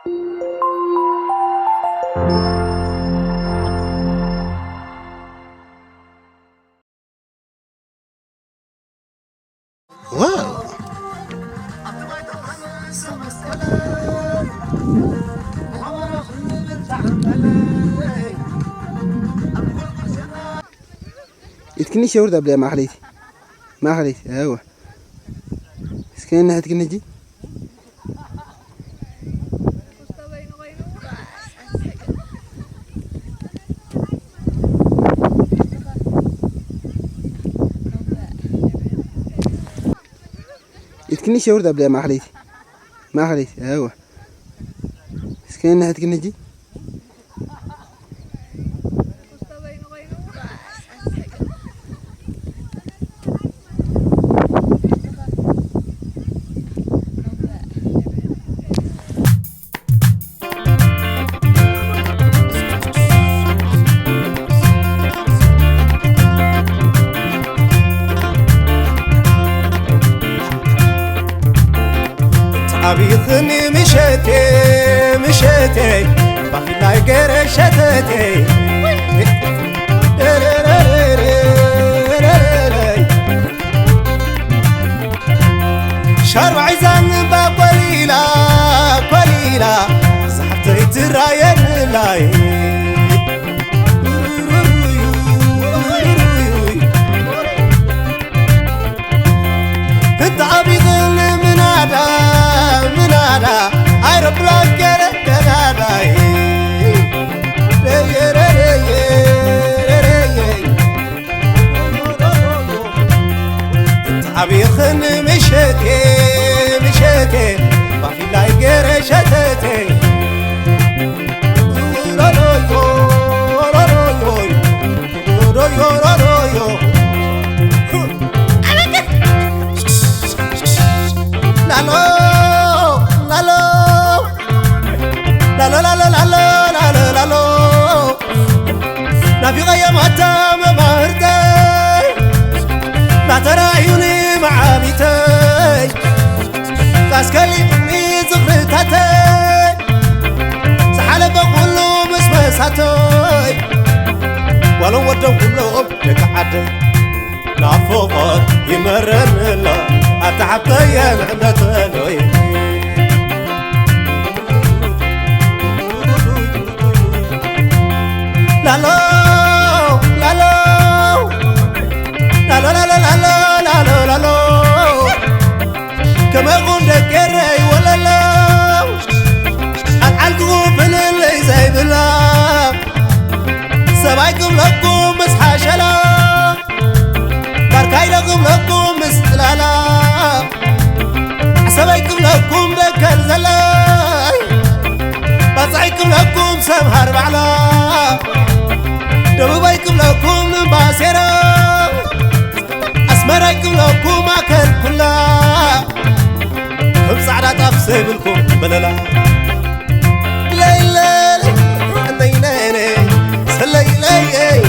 واو يتكني شاور ذا بلا ما خليتي ايوه سكين ناحية كنجي يتكني شاور ذا بلا ما خليتي ايوه سكين ناحية كنجي عبيثني مشيتي بخلاي قرشتتي شارع زنبا قليلا صحبتي تراين لاي انت عبيثني منادا aeroplane canada عبيخن مشيتي بافي لاي قرشتتي نبي غيم حتى مبهرتي لا ترى عيوني معاميتي تاسكلي قمي زغرتاتي سحالة بقولو مسمساتي ولو ودو كلهم لكعدي نافوقات يمرن الله أتعبتي يا نعمتي لا لا لا لا لا لا لا لا لا لا لا كما قلت كري ولا لا العلقوا في اللي زي بلا سبايكم لكم مسحاشلا باركاي لكم مستلالا سبايكم لكم ذكر زلاي بصعيكم لكم سمهر بعلا دبوبايكم لكم نباسيرا أسمرايكم لكم أكل كلا بصعدة تفسبلكم بللا ليلة نينيني سليلي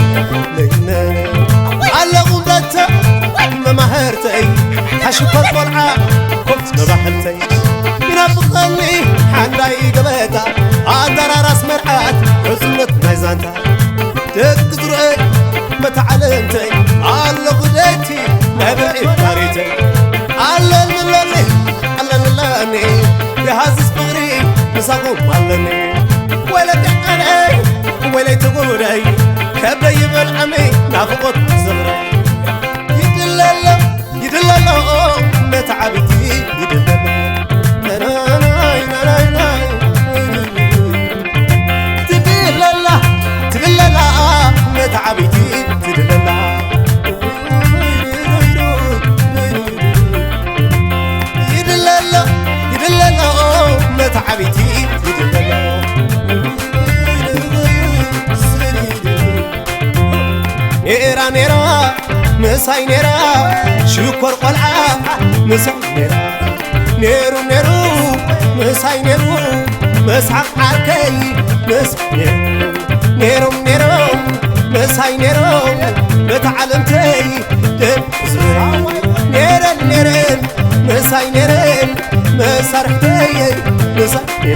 علقوا بلتا ممهرتي حشوكت والعا كنت مبحلتي ينافقني حنداي قبيتا عندنا راس مرحات حزنت ميزانتا تكتري متعلمتي على غديتي نبعي فاريتي على اللي يهزز بغري مساقوم علني ولا تحقني ولا تقولي كبري بالعمي نافقت زغري يدلل متعبتي يدلل تعبتي تدللا يدللا متعبتي تدللا نيرا مساي نيرا شكر قلعة مساي نيرا نيرو مساي نيرو مسحق عركي مساي نيرو مساي نيرو بتعلمتي نيرن مساي نيرن مسرحتي مساي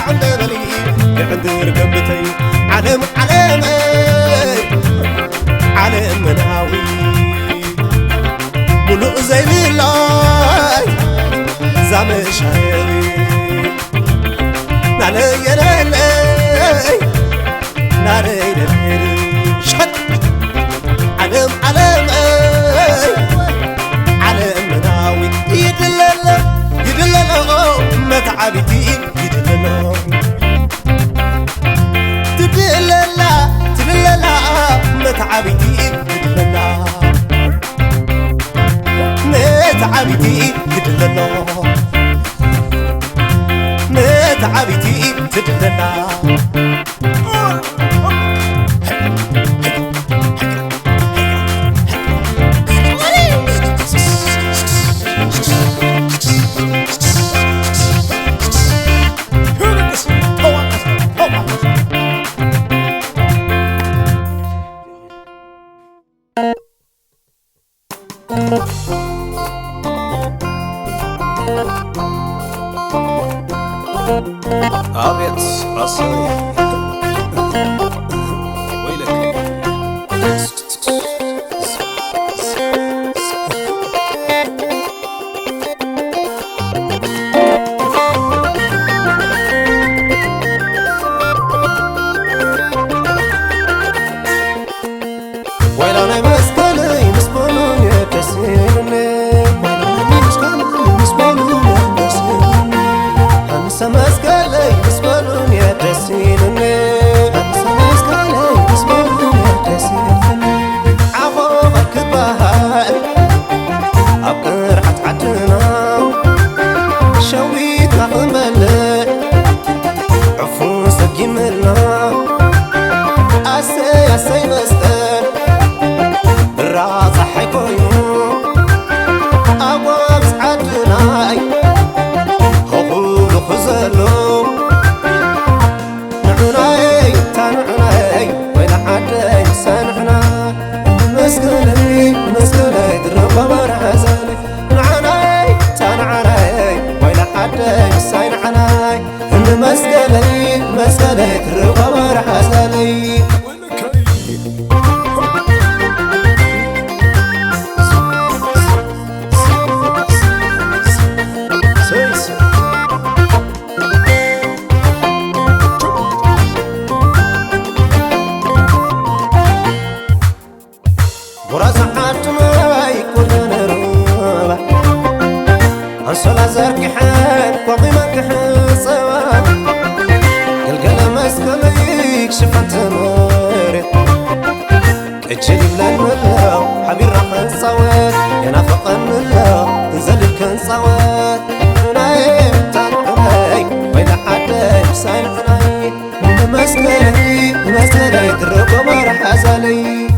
عند بلي عند رقبتي علم علم مناوي ملؤ زي بالله زعمش هايري نالي نالي نالي نالي شد علم مناوي يدلل متعبتي يدلل تدلل متعبتي يدلل متعبتي يدلل متعبتي تدلل أبيض أصلي ويلك ويلاني مسكلي مسبولون يتسيرني ويلاني مسكلي مسبولون يتسيرني همسة مسكلي مسبولون يتسيرني همسة مسكلي مسبولون يتسيرني عفوفك بهاي أبقر عتعتنا شويت نحمل عفوسك يملنا أسي مسكل الراس حيكونو أبوابس عدناي خبول خزلو نعناي تنعناي وين حدي سنحنا مسكلي درب برحزلي نعناي تنعناي وين حدي سنحناي مسكلي درب برحزلي أنصلا زركحان وقيمك حصوان قلقل مسكليك شفت مريت اجلي بلان ملاو حبير راح نصوات ينافق ملاو تنزل كان صوات عناي تنعناي وين حدي ساين عناي مسكلي تربو مرح أزالي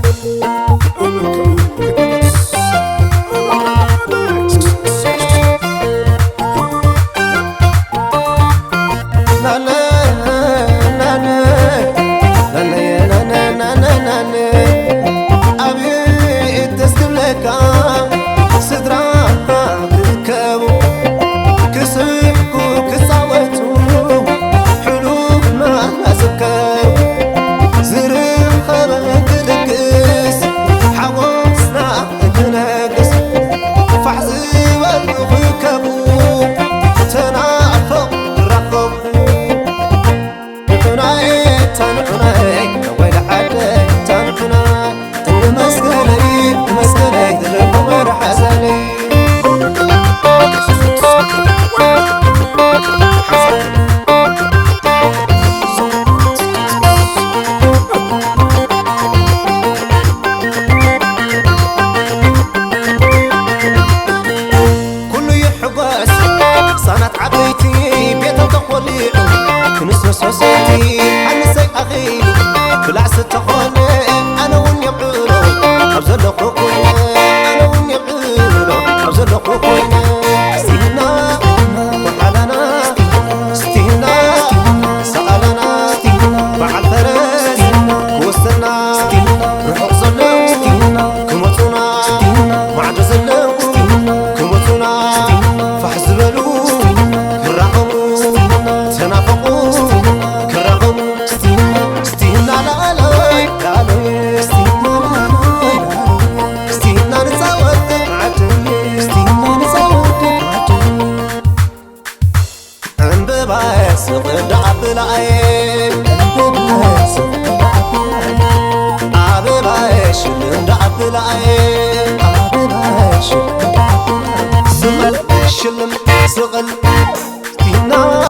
سوسيتي حنسي أخي بلع ستخوني أنا ون يبعولو أبزل أخوكوين أنا ون يبعولو أبزل أخوكوين ستينا وحالنا ستينا سألنا بعد فرس كوستنا نحق زلو كموتنا معد زلو كموتنا فحزبلو كراقمو تنافقو سقد عبلاي عبلاي شلم عبلاي عبلاي شلم سقل سقل تينا